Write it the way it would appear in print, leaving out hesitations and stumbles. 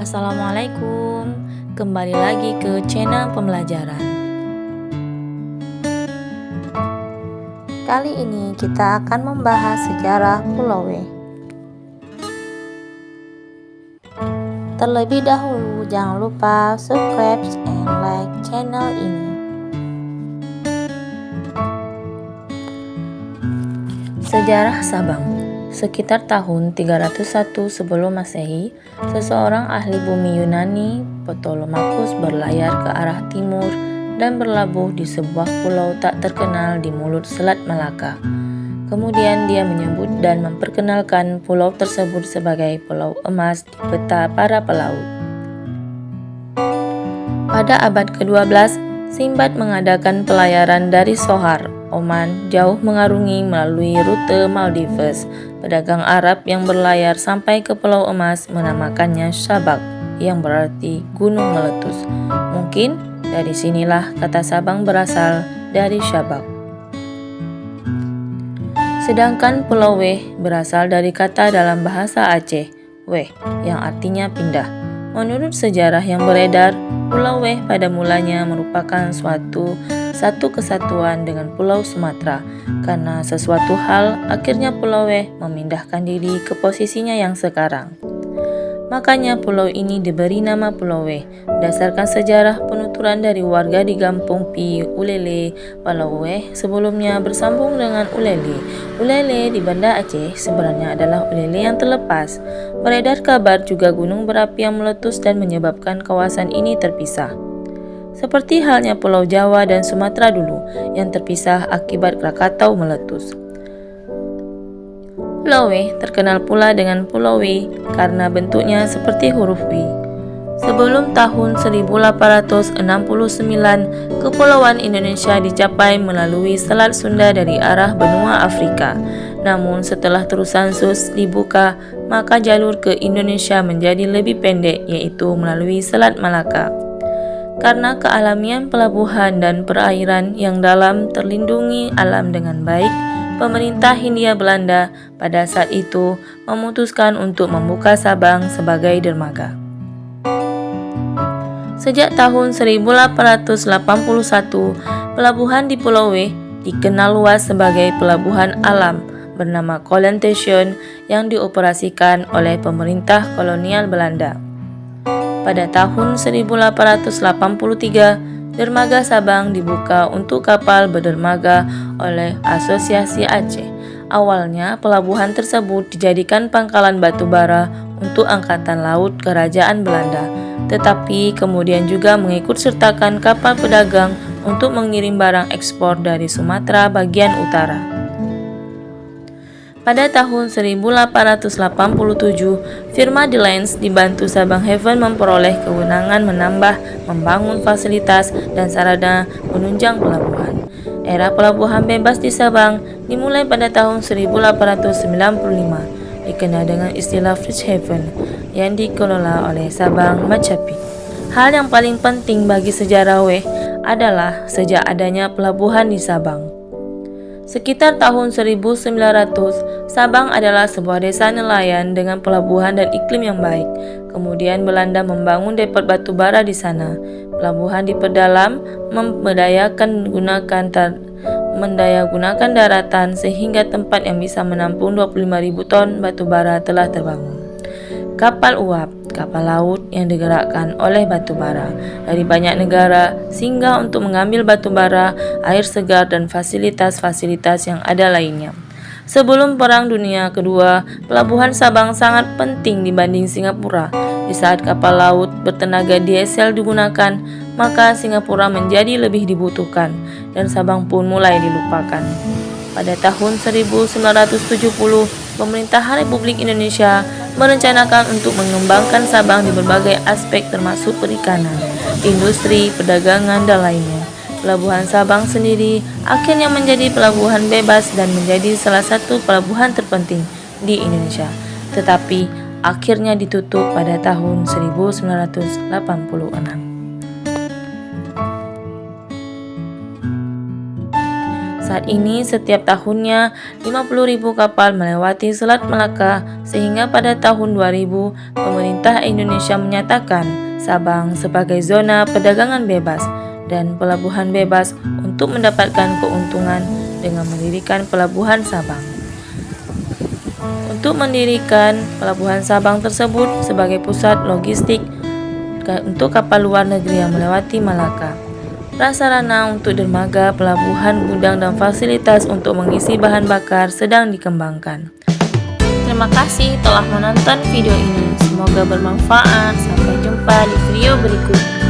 Assalamualaikum, kembali lagi ke channel pembelajaran. Kali ini kita akan membahas sejarah Pulau W. Terlebih dahulu jangan lupa subscribe and like channel ini. Sejarah Sabang. Sekitar tahun 301 sebelum Masehi, seseorang ahli bumi Yunani, Ptolemaios, berlayar ke arah timur dan berlabuh di sebuah pulau tak terkenal di mulut Selat Malaka. Kemudian dia menyebut dan memperkenalkan pulau tersebut sebagai Pulau Emas di peta para pelaut. Pada abad ke-12, Simbad mengadakan pelayaran dari Sohar, Oman, jauh mengarungi melalui rute Maldives. Pedagang Arab yang berlayar sampai ke Pulau Emas menamakannya Sabak, yang berarti gunung meletus. Mungkin dari sinilah kata Sabang berasal dari Syabak. Sedangkan Pulau W berasal dari kata dalam bahasa Aceh, weh, yang artinya pindah. Menurut sejarah yang beredar, Pulau W pada mulanya merupakan satu kesatuan dengan Pulau Sumatera. Karena sesuatu hal, akhirnya Pulau W memindahkan diri ke posisinya yang sekarang. Makanya pulau ini diberi nama Pulau W, berdasarkan sejarah penuturan dari warga di Kampung Pi Ulele. Pulau W sebelumnya bersambung dengan Ulele. Ulele di Banda Aceh sebenarnya adalah Ulele yang terlepas. Beredar kabar juga gunung berapi yang meletus dan menyebabkan kawasan ini terpisah. Seperti halnya Pulau Jawa dan Sumatera dulu yang terpisah akibat Krakatau meletus. Pulau W terkenal pula dengan Pulau W karena bentuknya seperti huruf W. Sebelum tahun 1869, kepulauan Indonesia dicapai melalui Selat Sunda dari arah benua Afrika. Namun setelah terusan Suez dibuka, maka jalur ke Indonesia menjadi lebih pendek, yaitu melalui Selat Malaka. Karena kealamian pelabuhan dan perairan yang dalam terlindungi alam dengan baik, pemerintah Hindia Belanda pada saat itu memutuskan untuk membuka Sabang sebagai dermaga. Sejak tahun 1881, pelabuhan di Pulau W dikenal luas sebagai pelabuhan alam bernama Colentation yang dioperasikan oleh pemerintah kolonial Belanda. Pada tahun 1883, dermaga Sabang dibuka untuk kapal berdermaga oleh Asosiasi Aceh. Awalnya, pelabuhan tersebut dijadikan pangkalan batu bara untuk angkatan laut kerajaan Belanda, tetapi kemudian juga mengikut sertakan kapal pedagang untuk mengirim barang ekspor dari Sumatera bagian utara. Pada tahun 1887, firma The Lines dibantu Sabang Haven memperoleh kewenangan membangun fasilitas dan sarana penunjang pelabuhan. Era pelabuhan bebas di Sabang dimulai pada tahun 1895, dikenal dengan istilah Free Haven yang dikelola oleh Sabang Macapi. Hal yang paling penting bagi sejarah W adalah sejak adanya pelabuhan di Sabang. Sekitar tahun 1900, Sabang adalah sebuah desa nelayan dengan pelabuhan dan iklim yang baik. Kemudian Belanda membangun depot batu bara di sana. Pelabuhan diperdalam, mendayagunakan daratan sehingga tempat yang bisa menampung 25.000 ton batu bara telah terbangun. Kapal uap, kapal laut yang digerakkan oleh batu bara dari banyak negara singgah untuk mengambil batu bara, air segar dan fasilitas-fasilitas yang ada lainnya. Sebelum Perang Dunia Kedua, pelabuhan Sabang sangat penting dibanding Singapura. Di saat kapal laut bertenaga diesel digunakan, maka Singapura menjadi lebih dibutuhkan dan Sabang pun mulai dilupakan. Pada tahun 1970, pemerintahan Republik Indonesia merencanakan untuk mengembangkan Sabang di berbagai aspek termasuk perikanan, industri, perdagangan, dan lainnya. Pelabuhan Sabang sendiri akhirnya menjadi pelabuhan bebas dan menjadi salah satu pelabuhan terpenting di Indonesia. Tetapi akhirnya ditutup pada tahun 1986. Saat ini setiap tahunnya 50.000 kapal melewati Selat Malaka, sehingga pada tahun 2000 pemerintah Indonesia menyatakan Sabang sebagai zona perdagangan bebas dan pelabuhan bebas untuk mendapatkan keuntungan dengan mendirikan Pelabuhan Sabang. Untuk mendirikan Pelabuhan Sabang tersebut sebagai pusat logistik untuk kapal luar negeri yang melewati Malaka. Prasarana untuk dermaga, pelabuhan, gudang, dan fasilitas untuk mengisi bahan bakar sedang dikembangkan. Terima kasih telah menonton video ini. Semoga bermanfaat. Sampai jumpa di video berikutnya.